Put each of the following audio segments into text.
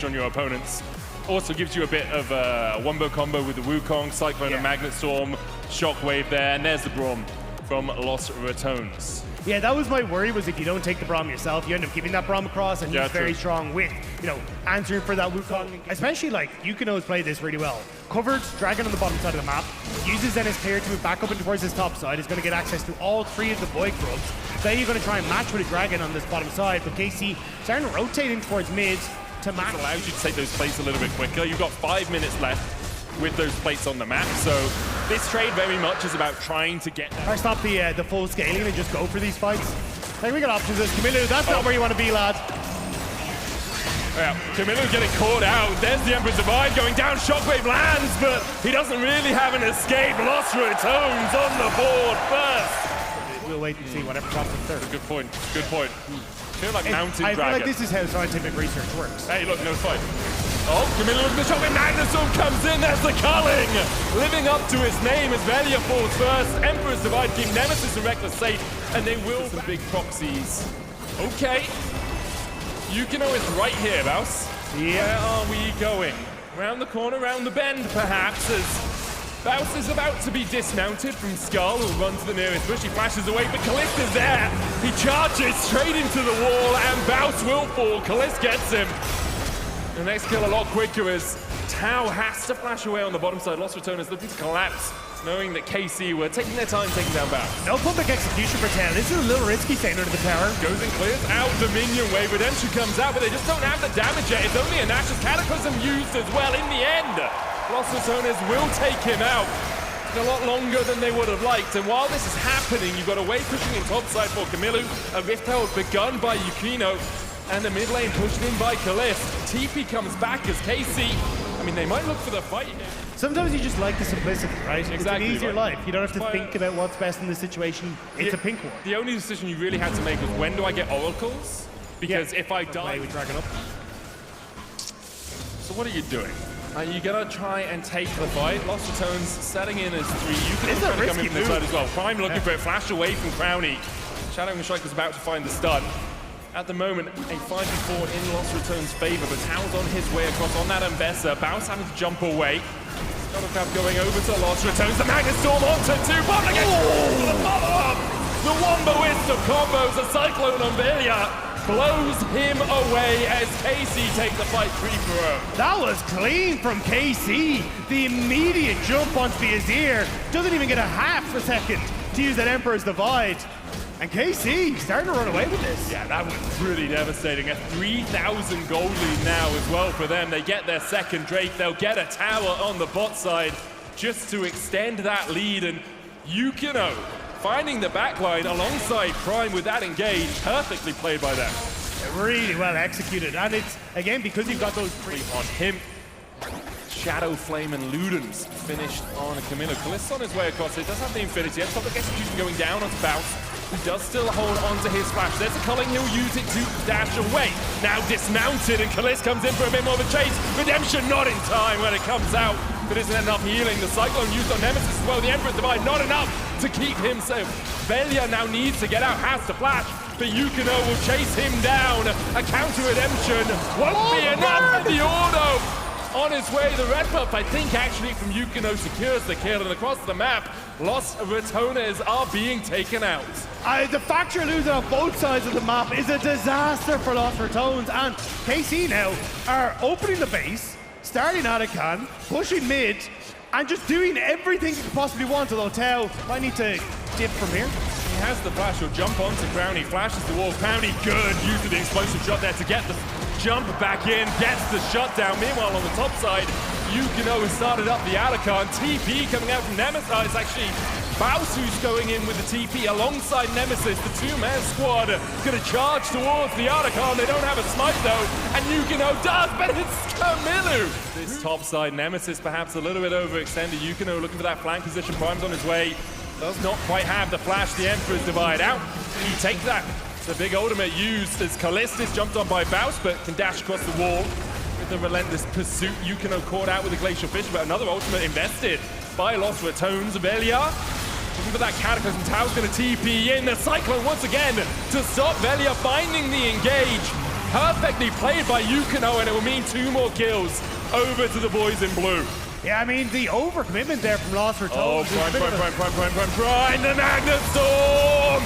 on your opponents. Also gives you a bit of a wombo combo with the Wukong, Cyclone and Magnet Storm, Shockwave there, and there's the Braum from Los Ratones. Yeah, that was my worry, was if you don't take the Braum yourself, you end up giving that Braum across, and he's very strong with, you know, answering for that Wukong. Especially, like, Yukino's played this really well. Covered Dragon on the bottom side of the map, uses then his clear to move back up and towards his top side, is going to get access to all three of the Void Grubs. Then you're going to try and match with a Dragon on this bottom side, but KC starting to rotate in towards mid to match. This allows you to take those plates a little bit quicker. You've got 5 minutes left with those plates on the map, so this trade very much is about trying to get or stop the full scaling and just go for these fights. I think we got options as Camilo. That's not where you want to be, lad. Yeah, Camilo getting caught out. There's the Emperor's Divide going down. Shockwave lands, but he doesn't really have an escape. Lost Ratones on the board first. We'll wait and see whatever drops in third. Good point. Good point. I feel like Mountain Dragon. I feel like this is how scientific research works. Hey, look, no fight. Oh, Camilo looking at the shot when Magnuson comes in. There's the culling. Living up to his name as Velia falls first. Emperor's Divide keep Nemesis and Reckless safe, and they will some big proxies. Okay. Yukino is right here, Baus. Yeah. Where are we going? Round the corner, round the bend, perhaps, as Baus is about to be dismounted from Skull, who'll run to the nearest bush. He flashes away, but Kalist is there. He charges straight into the wall, and Baus will fall. Kalist gets him. The next kill a lot quicker as Tau has to flash away on the bottom side. Lost Reson is looking to collapse, knowing that KC were taking their time taking down Baus. No public execution for Tau. This is a little risky staying under the tower. Goes and clears out the minion wave. Redemption comes out, but they just don't have the damage yet. It's only a Nashor's Cataclysm used as well in the end. Lost Ratones will take him out. It's a lot longer than they would have liked, and while this is happening, you've got a wave pushing in topside for Camilo, a rift held begun by Yukino, and the mid lane pushed in by Kalist. TP comes back as KC. I mean, they might look for the fight here. Sometimes you just like the simplicity, right? Exactly. It's an easier life. You don't have to think about what's best in this situation. It's a pink one. The only decision you really had to make was when do I get oracles? Because if I die... with Dragon up. So what are you doing? Are you gonna try and take the fight? Lost Ratones setting in as 3. You can also come in from this side as well. Prime looking for it, flash away from Crowny. Shadowing Strike was about to find the stun. At the moment, a 5v4 in Lost Ratones' favor, but Tao's on his way across on that Mbessa. Baus having to jump away. Scuttlecraft going over to Lost Ratones. The Magnet Storm onto 2. Bomb against the follow-up. The Womboist of combos. A Cyclone on Velia blows him away as KC take the fight 3-0. That was clean from KC. The immediate jump onto the Azir. Doesn't even get a half a second to use that Emperor's Divide. And KC starting to run away with this. Yeah, that was really devastating. A 3,000 gold lead now as well for them. They get their second Drake. They'll get a tower on the bot side just to extend that lead. And Yukino finding the backline alongside Prime with that engage. Perfectly played by them. Really well executed. And it's, again, because you've got those 3 on him. Shadow Flame and Ludens finished on Camilo. Kalist on his way across. It does have the Infinity. Public execution going down onto Baus, who does still hold onto his flash. There's a culling, he'll use it to dash away. Now dismounted, and Kalist comes in for a bit more of a chase. Redemption not in time when it comes out. But isn't enough healing. The Cyclone used on Nemesis as well. The Emperor's Divide not enough to keep him safe. Velia now needs to get out, has to flash. But Yukino will chase him down. A counter redemption won't be enough. The Ordo on his way. The red buff, I think, actually from Yukino secures the kill. And across the map, Lost Ratones are being taken out. The fact you're losing on both sides of the map is a disaster for Lost Ratones. And KC now are opening the base, starting Anakan, pushing mid, and just doing everything you could possibly want. Although Tau might need to dip from here. He has the flash. He'll jump onto Crowny, flashes the wall. Crowny good, using the explosive shot there to get the jump back in, gets the shutdown. Meanwhile, on the top side, Yukino has started up the Anakan. TP coming out from Nemesis. It's actually Baus who's going in with the TP alongside Nemesis. The 2-man squad gonna charge towards the Anakan. They don't have a smite though, and Yukino does, but it's Camilo. This top side, Nemesis perhaps a little bit overextended. Yukino looking for that flank position. Prime's on his way. Does not quite have the flash. The Emperor's Divide out. He takes that. It's a big ultimate used as Kalist is jumped on by Baus, but can dash across the wall with the relentless pursuit. Yukino caught out with a Glacial Fish, but another ultimate invested by Lost Ratones. Velia looking for that Cataclysm. Tao's going to TP in. The Cyclone once again to stop Velia finding the engage. Perfectly played by Yukino, and it will mean 2 more kills over to the boys in blue. Yeah, I mean, the overcommitment there from Lost Reson. Oh, Prime, the Magnet Storm!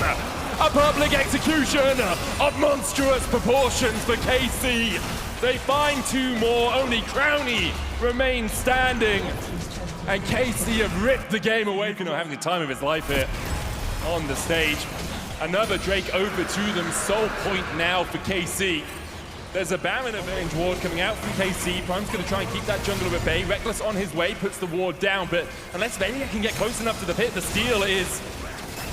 A public execution of monstrous proportions for KC. They find 2 more, only Crownie remains standing. And KC have ripped the game away from having the time of his life here on the stage. Another Drake over to them, sole point now for KC. There's a Baron Avenge ward coming out from KC. Prime's going to try and keep that jungler at bay. Reckless on his way, puts the ward down, but unless Velia can get close enough to the pit, the steal is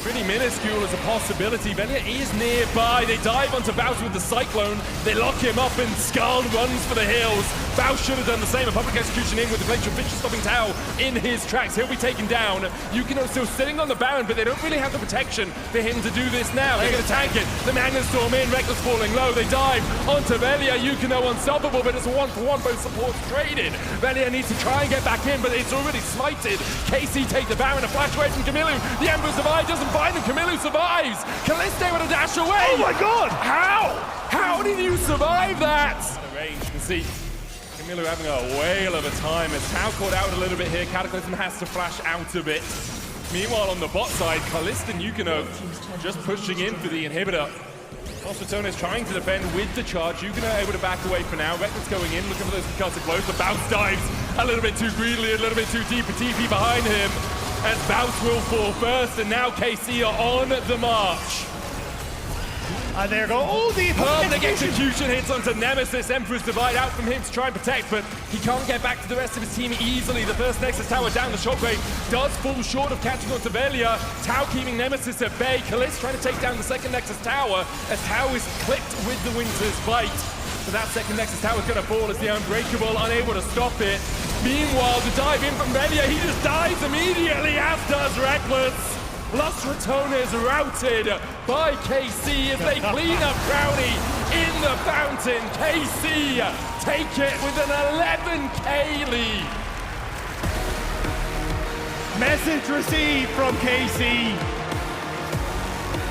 pretty minuscule as a possibility. Velia is nearby. They dive onto Baus with the Cyclone. They lock him up and Skull runs for the hills. Baus should have done the same. A public execution in with the Glacial Fisher stopping Tau in his tracks. He'll be taken down. Yukino still sitting on the Baron, but they don't really have the protection for him to do this now. They're going to tank it. The Magnet Storm in. Reckless falling low. They dive onto Velia. Yukino unstoppable, but it's a 1-for-1. Both supports traded. Velia needs to try and get back in, but it's already smited. KC take the Baron. A flash away from Camilo. The Ember survives. Doesn't find him. Camilo survives. Caliste with a dash away. Oh my god! How? How did you survive that? The range, you can see Camilo having a whale of a time as Tau caught out a little bit here. Cataclysm has to flash out a bit. Meanwhile, on the bot side, Caliste and Yukino just pushing in for the inhibitor. Los Ratones trying to defend with the charge. Yukino able to back away for now. Reckless going in, looking for those concussive blows. The Bounce dives a little bit too greedily, a little bit too deep. A TP behind him as Bounce will fall first, and now KC are on the march. And there go. Oh, the perfect execution hits onto Nemesis. Emperor's Divide out from him to try and protect, but he can't get back to the rest of his team easily. The first Nexus Tower down, the Shockwave does fall short of catching onto Velia. Tau keeping Nemesis at bay. Caliste trying to take down the second Nexus Tower as Tau is clipped with the Winter's Bite. So that second Nexus Tower is going to fall as the Unbreakable unable to stop it. Meanwhile, the dive in from Velia, he just dies immediately, as does Reckless. Los Ratones routed by KC as they clean up Crownie in the fountain. KC take it with an 11k lead. Message received from KC.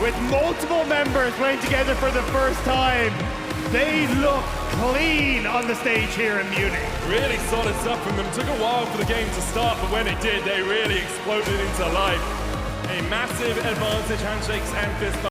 With multiple members playing together for the first time, they look clean on the stage here in Munich. Really solid stuff from them. Took a while for the game to start, but when it did, they really exploded into life. A massive advantage, handshakes and fist bumps.